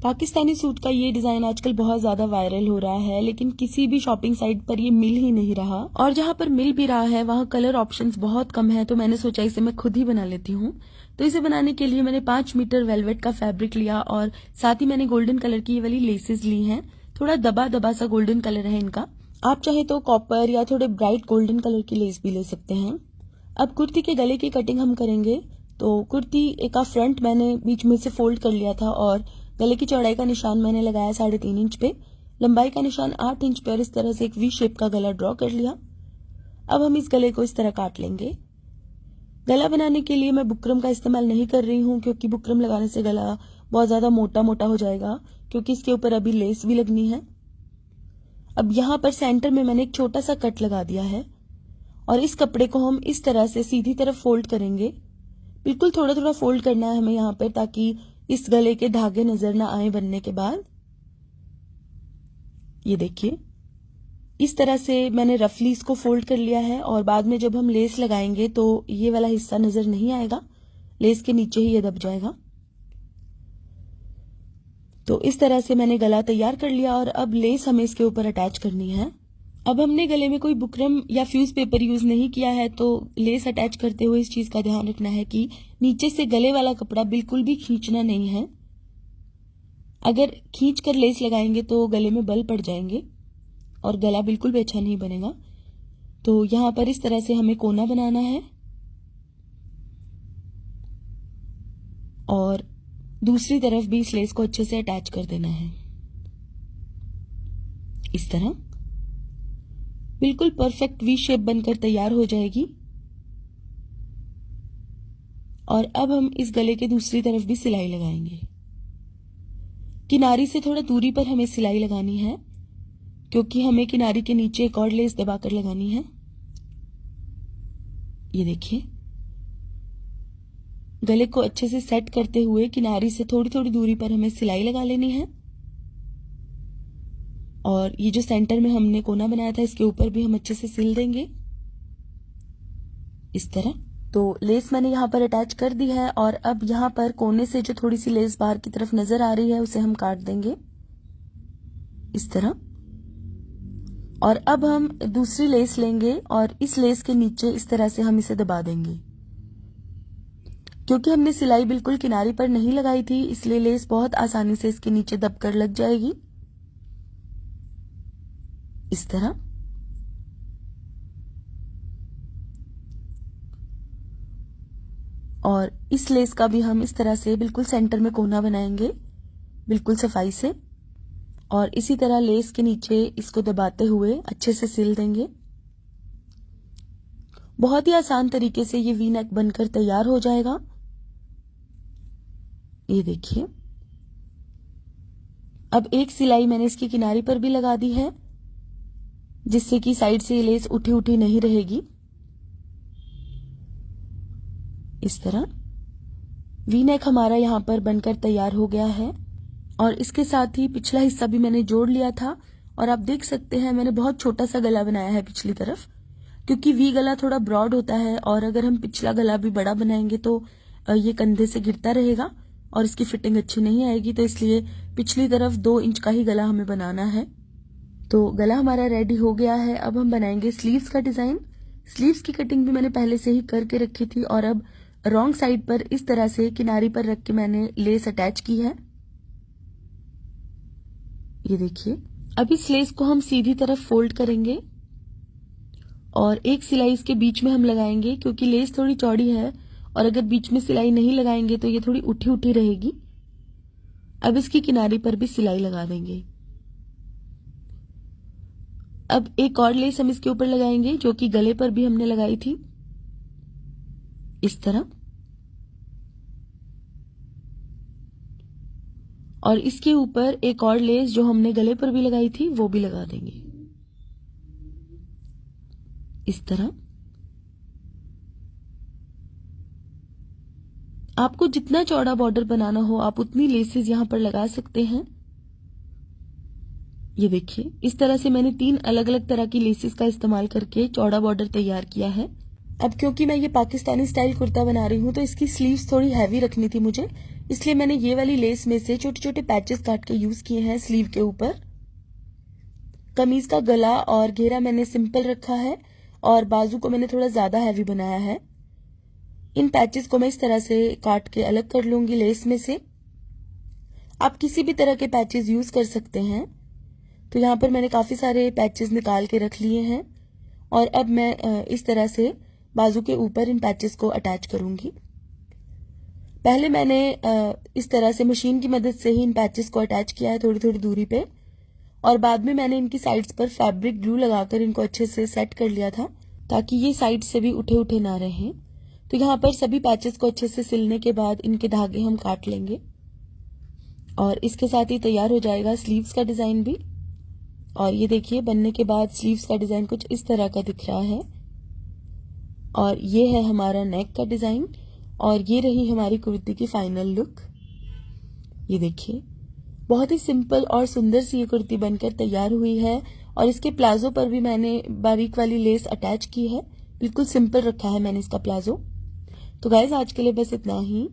Pakistani suit का ये design आजकल बहुत ज्यादा वायरल हो रहा है, लेकिन किसी भी शॉपिंग साइट पर ये मिल ही नहीं रहा, और जहाँ पर मिल भी रहा है वहाँ कलर ऑप्शंस बहुत कम है। तो मैंने सोचा इसे मैं खुद ही बना लेती हूँ। तो इसे बनाने के लिए मैंने 5 मीटर वेलवेट का फैब्रिक लिया और साथ ही मैंने गोल्डन कलर की ये वाली लेसेस ली हैं। थोड़ा दबा दबा सा गोल्डन कलर है इनका। आप चाहे तो कॉपर या थोड़े ब्राइट गोल्डन कलर की लेस भी ले सकते हैं। अब कुर्ती के गले की कटिंग हम करेंगे। तो कुर्ती का फ्रंट मैंने बीच में से फोल्ड कर लिया था और गले की चौड़ाई का निशान मैंने लगाया 3.5 इंच पे, लंबाई का निशान 8 इंच पे, और इस तरह से एक वी शेप का गला ड्रॉ कर लिया। अब हम इस गले को इस तरह काट लेंगे। गला बनाने के लिए मैं बुकरम का इस्तेमाल नहीं कर रही हूँ, क्योंकि बुकरम लगाने से गला बहुत ज्यादा मोटा मोटा हो जाएगा, क्योंकि इसके ऊपर अभी लेस भी लगनी है। अब यहाँ पर सेंटर में मैंने एक छोटा सा कट लगा दिया है और इस कपड़े को हम इस तरह से सीधी तरफ फोल्ड करेंगे। बिल्कुल थोड़ा थोड़ा फोल्ड करना है हमें यहाँ पर, ताकि इस गले के धागे नजर ना आए बनने के बाद। ये देखिए, इस तरह से मैंने रफली इसको फोल्ड कर लिया है, और बाद में जब हम लेस लगाएंगे तो ये वाला हिस्सा नजर नहीं आएगा, लेस के नीचे ही ये दब जाएगा। तो इस तरह से मैंने गला तैयार कर लिया और अब लेस हमें इसके ऊपर अटैच करनी है। अब हमने गले में कोई बुकरम या फ्यूज पेपर यूज नहीं किया है, तो लेस अटैच करते हुए इस चीज का ध्यान रखना है कि नीचे से गले वाला कपड़ा बिल्कुल भी खींचना नहीं है। अगर खींच कर लेस लगाएंगे तो गले में बल पड़ जाएंगे और गला बिल्कुल भी अच्छा नहीं बनेगा। तो यहाँ पर इस तरह से हमें कोना बनाना है और दूसरी तरफ भी इस लेस को अच्छे से अटैच कर देना है। इस तरह बिल्कुल परफेक्ट वी शेप बनकर तैयार हो जाएगी। और अब हम इस गले के दूसरी तरफ भी सिलाई लगाएंगे। किनारी से थोड़ा दूरी पर हमें सिलाई लगानी है, क्योंकि हमें किनारी के नीचे एक और लेस दबाकर लगानी है। ये देखिए, गले को अच्छे से सेट करते हुए किनारी से थोड़ी थोड़ी दूरी पर हमें सिलाई लगा लेनी है। और ये जो सेंटर में हमने कोना बनाया था इसके ऊपर भी हम अच्छे से सिल देंगे इस तरह। तो लेस मैंने यहाँ पर अटैच कर दी है और अब यहाँ पर कोने से जो थोड़ी सी लेस बाहर की तरफ नजर आ रही है उसे हम काट देंगे इस तरह। और अब हम दूसरी लेस लेंगे और इस लेस के नीचे इस तरह से हम इसे दबा देंगे। क्योंकि हमने सिलाई बिल्कुल किनारी पर नहीं लगाई थी, इसलिए लेस बहुत आसानी से इसके नीचे दबकर लग जाएगी इस तरह। और इस लेस का भी हम इस तरह से बिल्कुल सेंटर में कोना बनाएंगे बिल्कुल सफाई से, और इसी तरह लेस के नीचे इसको दबाते हुए अच्छे से सिल देंगे। बहुत ही आसान तरीके से ये वी नेक बनकर तैयार हो जाएगा। ये देखिए, अब एक सिलाई मैंने इसकी किनारी पर भी लगा दी है, जिससे कि साइड से लेस उठी उठी नहीं रहेगी। इस तरह वी नेक हमारा यहाँ पर बनकर तैयार हो गया है। और इसके साथ ही पिछला हिस्सा भी मैंने जोड़ लिया था, और आप देख सकते हैं मैंने बहुत छोटा सा गला बनाया है पिछली तरफ, क्योंकि वी गला थोड़ा ब्रॉड होता है, और अगर हम पिछला गला भी बड़ा बनाएंगे तो ये कंधे से गिरता रहेगा और इसकी फिटिंग अच्छी नहीं आएगी। तो इसलिए पिछली तरफ 2 इंच का ही गला हमें बनाना है। तो गला हमारा रेडी हो गया है। अब हम बनाएंगे स्लीव्स का डिजाइन। स्लीव्स की कटिंग भी मैंने पहले से ही करके रखी थी, और अब रॉन्ग साइड पर इस तरह से किनारी पर रख के मैंने लेस अटैच की है। ये देखिए, अब इस लेस को हम सीधी तरफ फोल्ड करेंगे और एक सिलाई इसके बीच में हम लगाएंगे, क्योंकि लेस थोड़ी चौड़ी है और अगर बीच में सिलाई नहीं लगाएंगे तो ये थोड़ी उठी उठी रहेगी। अब इसकी किनारी पर भी सिलाई लगा देंगे। अब एक और लेस हम इसके ऊपर लगाएंगे, जो कि गले पर भी हमने लगाई थी इस तरह। और इसके ऊपर एक और लेस जो हमने गले पर भी लगाई थी वो भी लगा देंगे इस तरह। आपको जितना चौड़ा बॉर्डर बनाना हो आप उतनी लेसेस यहां पर लगा सकते हैं। ये देखिए, इस तरह से मैंने 3 अलग अलग तरह की लेसेस का इस्तेमाल करके चौड़ा बॉर्डर तैयार किया है। अब क्योंकि मैं ये पाकिस्तानी स्टाइल कुर्ता बना रही हूँ तो इसकी स्लीव्स थोड़ी हैवी रखनी थी मुझे, इसलिए मैंने ये वाली लेस में से छोटे छोटे पैचेस काट के यूज किए हैं स्लीव के ऊपर। कमीज का गला और घेरा मैंने सिंपल रखा है और बाजू को मैंने थोड़ा ज्यादा हैवी बनाया है। इन पैचेस को मैं इस तरह से काट के अलग कर लूंगी लेस में से। आप किसी भी तरह के पैचेस यूज कर सकते हैं। तो यहाँ पर मैंने काफी सारे पैचेस निकाल के रख लिए हैं और अब मैं इस तरह से बाजू के ऊपर इन पैचेस को अटैच करूंगी। पहले मैंने इस तरह से मशीन की मदद से ही इन पैचेस को अटैच किया है थोड़ी थोड़ी दूरी पे, और बाद में मैंने इनकी साइड्स पर फैब्रिक ग्लू लगाकर इनको अच्छे से सेट कर लिया था ताकि ये साइड से भी उठे उठे ना रहें। तो यहाँ पर सभी पैचेस को अच्छे से सिलने के बाद इनके धागे हम काट लेंगे और इसके साथ ही तैयार हो जाएगा स्लीव्स का डिजाइन भी। और ये देखिए बनने के बाद स्लीव्स का डिजाइन कुछ इस तरह का दिख रहा है और ये है हमारा नेक का डिजाइन और ये रही हमारी कुर्ती की फाइनल लुक। ये देखिए बहुत ही सिंपल और सुंदर सी ये कुर्ती बनकर तैयार हुई है और इसके प्लाजो पर भी मैंने बारीक वाली लेस अटैच की है। बिल्कुल सिंपल रखा है मैंने इसका प्लाजो। तो गाइज आज के लिए बस इतना ही।